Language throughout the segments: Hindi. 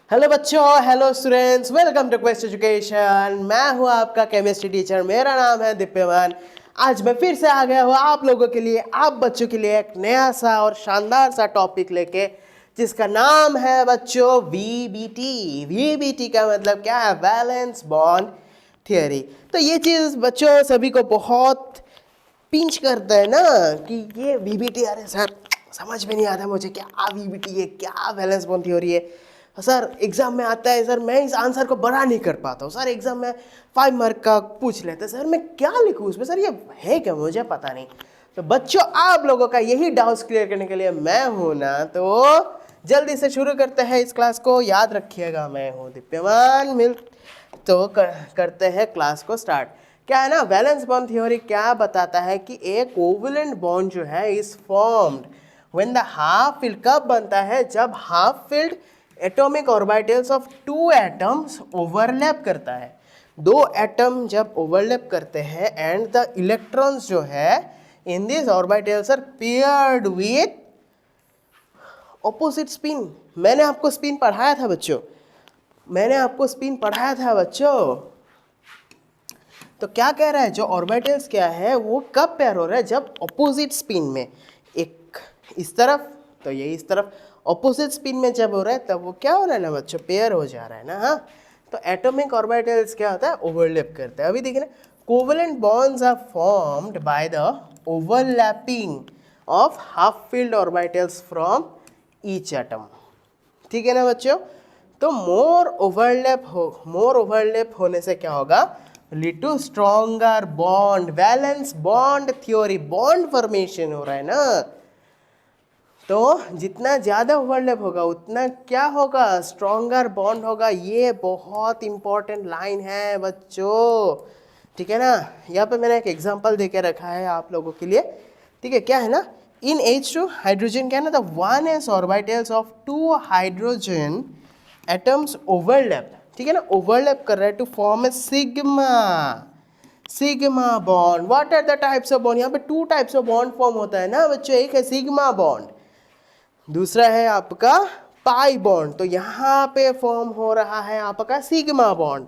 हेलो बच्चों, hello students, welcome to quest education. मैं हूं आपका केमिस्ट्री टीचर, मेरा नाम है दिप्यमान। आज मैं फिर से आ गया हूं आप लोगों के लिए, आप बच्चों के लिए एक नया सा और शानदार सा टॉपिक लेके, जिसका नाम है बच्चों वीबीटी। वीबीटी का मतलब क्या है? Valence bond theory. तो ये चीज़ बच्चों सभी को बहुत पिंच करता है ना कि ये वीबीटी, अरे सर समझ में नहीं आता मुझे, क्या वीबीटी है, क्या वैलेंस बॉन्ड थ्योरी है सर। एग्जाम में आता है सर, मैं इस आंसर को बड़ा नहीं कर पाता हूँ सर। एग्जाम में 5 मार्क का पूछ लेते सर, मैं क्या लिखूँ उसमें सर, ये है क्या, मुझे पता नहीं। तो बच्चों आप लोगों का यही डाउट्स क्लियर करने के लिए मैं हूँ ना, तो जल्दी से शुरू करते हैं इस क्लास को। याद रखिएगा, मैं हूँ दिप्यमान। तो करते हैं क्लास को स्टार्ट। क्या है ना, वैलेंस बॉन्ड थ्योरी क्या बताता है कि एक कोवलेंट बॉन्ड जो है is formed when the half field, कब बनता है? जब half field atomic orbitals of two atoms overlap करता है। दो एटम जब ओवरलैप करते हैं एंड द इलेक्ट्रॉन्स जो है in this orbitals are paired with opposite spin. मैंने आपको स्पिन पढ़ाया था बच्चों, मैंने आपको स्पिन पढ़ाया था बच्चों। तो क्या कह रहा है, जो ऑर्बिटल्स क्या है वो कब पेयर हो रहा है? जब ऑपोजिट स्पिन में, एक इस तरफ तो ये इस तरफ, ऑपोजिट स्पिन में जब हो रहा है तब वो क्या हो रहा है ना बच्चों, पेयर हो जा रहा है ना। हाँ, तो एटॉमिक ऑर्बिटल्स क्या होता है, ओवरलैप करते हैं। अभी देखिए ना, covalent bonds are formed by the overlapping of half field orbitals from each atom. ठीक है ना बच्चों। तो मोर ओवरलैप होने से क्या होगा, lead to stronger bond, valence bond theory, bond formation हो रहा है ना। तो जितना ज़्यादा ओवरलैप होगा उतना क्या होगा, स्ट्रॉन्गर बॉन्ड होगा। ये बहुत इंपॉर्टेंट लाइन है बच्चों, ठीक है ना। यहाँ पे मैंने एक एग्जांपल देके रखा है आप लोगों के लिए, ठीक है। क्या है ना, इन H2 हाइड्रोजन क्या है ना, the one s orbitals of two hydrogen atoms overlap, ठीक है ना, ओवरलैप कर रहा है to form a sigma, sigma bond. What are the types of bond? यहाँ पे 2 टाइप्स ऑफ बॉन्ड फॉर्म होता है ना बच्चों, एक है सिग्मा बॉन्ड, दूसरा है आपका पाई बॉन्ड। तो यहाँ पे फॉर्म हो रहा है आपका सिग्मा बॉन्ड,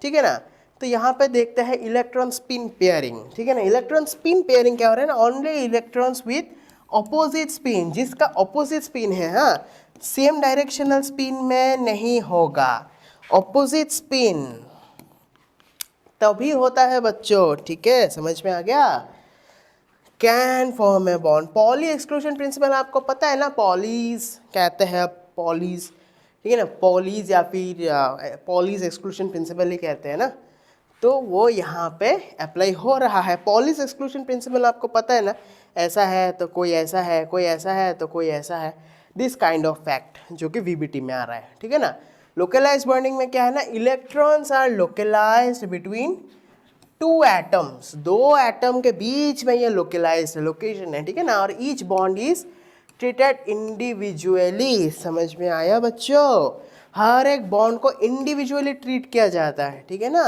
ठीक है ना। तो यहाँ पे देखते हैं इलेक्ट्रॉन स्पिन पेयरिंग, ठीक है ना। इलेक्ट्रॉन स्पिन पेयरिंग क्या हो रहा है ना, only electrons with opposite spin, जिसका ऑपोजिट स्पिन है, हाँ, सेम डायरेक्शनल स्पिन में नहीं होगा, ऑपोजिट स्पिन तभी होता है बच्चों, ठीक है, समझ में आ गया। Can form a bond, poly exclusion principle आपको पता है ना, पॉलीज कहते हैं, पॉलीज, ठीक है ना, पॉलीज या फिर पॉलीज एक्सक्लूजन प्रिंसिपल ही कहते हैं ना। तो वो यहाँ पे अप्लाई हो रहा है। पॉलीज एक्सक्लूजन प्रिंसिपल आपको पता है ना, ऐसा है तो कोई ऐसा है, कोई ऐसा है तो कोई ऐसा है, दिस काइंड ऑफ फैक्ट जो कि वीबीटी में आ रहा है, ठीक है ना। लोकलाइज बॉन्डिंग में क्या है ना, electrons are localised between two atoms, दो एटम के बीच में ये लोकलाइज्ड लोकेशन है, ठीक है ना। और each bond is treated individually, समझ में आया बच्चों। हर एक बॉन्ड को इंडिविजुअली ट्रीट किया जाता है, ठीक है ना।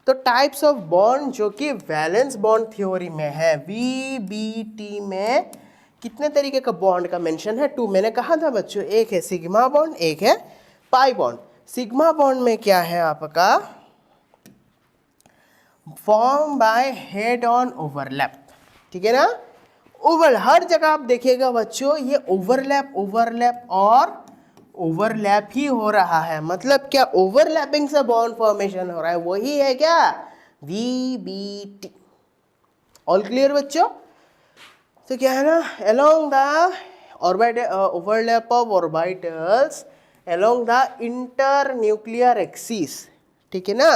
तो टाइप्स ऑफ बॉन्ड जो कि वैलेंस बॉन्ड थ्योरी में है, वीबीटी में कितने तरीके का बॉन्ड का मेंशन है? 2 मैंने कहा था बच्चों, एक है सिग्मा बॉन्ड, एक है पाई बॉन्ड। सिग्मा बॉन्ड में क्या है आपका, form by head on overlap, ठीक है ना। हर जगह आप देखिएगा बच्चों, ये ओवरलैप ओवरलैप और ओवरलैप ही हो रहा है। मतलब क्या, ओवरलैपिंग से बॉन्ड फॉर्मेशन हो रहा है, वही है क्या, वीबीटी। ऑल क्लियर बच्चों। तो क्या है ना, along the orbital overlap of orbitals along the inter nuclear axis, ठीक है ना।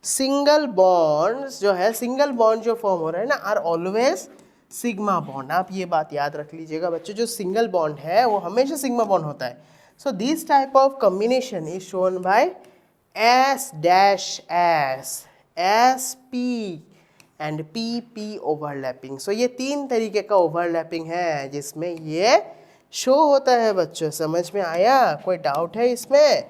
सिंगल बॉन्ड्स जो है, सिंगल बॉन्ड जो फॉर्म हो रहा है ना, आर ऑलवेज सिग्मा बॉन्ड। आप ये बात याद रख लीजिएगा बच्चों, जो सिंगल बॉन्ड है वो हमेशा सिग्मा बॉन्ड होता है। So this type of combination is shown by s dash s p and p p overlapping. So ये 3 तरीके का ओवरलैपिंग है जिसमें ये शो होता है बच्चों, समझ में आया? कोई डाउट है इसमें?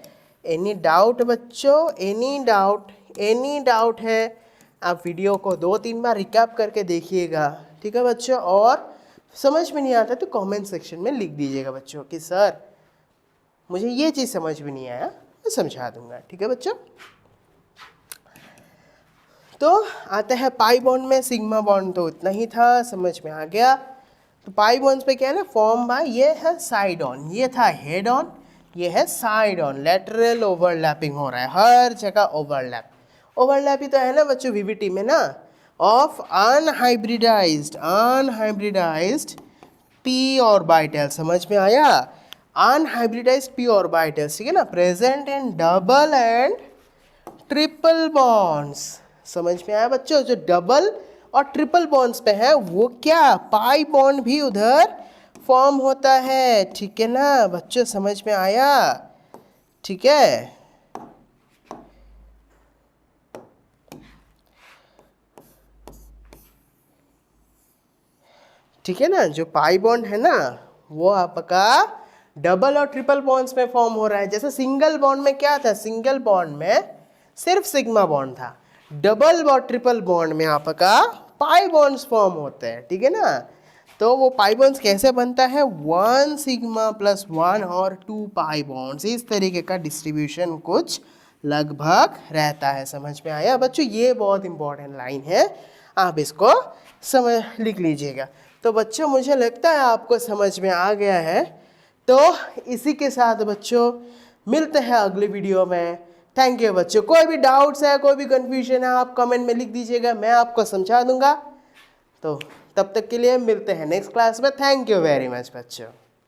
एनी डाउट बच्चों, एनी डाउट? एनी डाउट है आप वीडियो को 2-3 बार रिकैप करके देखिएगा, ठीक है बच्चों। और समझ में नहीं आता तो कमेंट सेक्शन में लिख दीजिएगा बच्चों कि सर मुझे ये चीज़ समझ में नहीं आया, मैं समझा दूंगा, ठीक है बच्चों। तो आता है पाई बॉन्ड में, सिग्मा बॉन्ड तो इतना ही था, समझ में आ गया। तो पाई बॉन्ड्स पे क्या है ना, फॉर्म बाय, ये है साइड ऑन, ये था हेड ऑन, ये है साइड ऑन, लेटरल ओवरलैपिंग हो रहा है, हर जगह ओवरलैप। ओवरलैप ही तो है ना बच्चों वीवीटी में ना, ऑफ अनहाइब्रिडाइज्ड पी ऑर्बिटल, समझ में आया। अनहाइब्रिडाइज्ड पी ऑर्बिटल, ठीक है ना, present in double and triple bonds, समझ में आया बच्चों। जो डबल और ट्रिपल बॉन्ड्स पे है वो क्या, पाई बॉन्ड भी उधर फॉर्म होता है, ठीक है ना बच्चों, समझ में आया, ठीक है। ठीक है ना, जो पाई बॉन्ड है ना वो आपका डबल और ट्रिपल बॉन्ड्स में फॉर्म हो रहा है। जैसे सिंगल बॉन्ड में क्या था, सिंगल बॉन्ड में सिर्फ सिग्मा बॉन्ड था, डबल और ट्रिपल बॉन्ड में आपका पाई बॉन्ड्स फॉर्म होते हैं, ठीक है ना। तो वो पाई बॉन्ड्स कैसे बनता है, 1 सिग्मा प्लस 1 और 2 पाई बॉन्ड्स, इस तरीके का डिस्ट्रीब्यूशन कुछ लगभग रहता है, समझ में आया बच्चों। ये बहुत इंपॉर्टेंट लाइन है, आप इसको समझ लिख लीजिएगा। तो बच्चों मुझे लगता है आपको समझ में आ गया है। तो इसी के साथ बच्चों मिलते हैं अगले वीडियो में। थैंक यू बच्चों। कोई भी डाउट्स है, कोई भी कंफ्यूजन है, आप कमेंट में लिख दीजिएगा, मैं आपको समझा दूंगा। तो तब तक के लिए मिलते हैं नेक्स्ट क्लास में। थैंक यू वेरी मच बच्चों।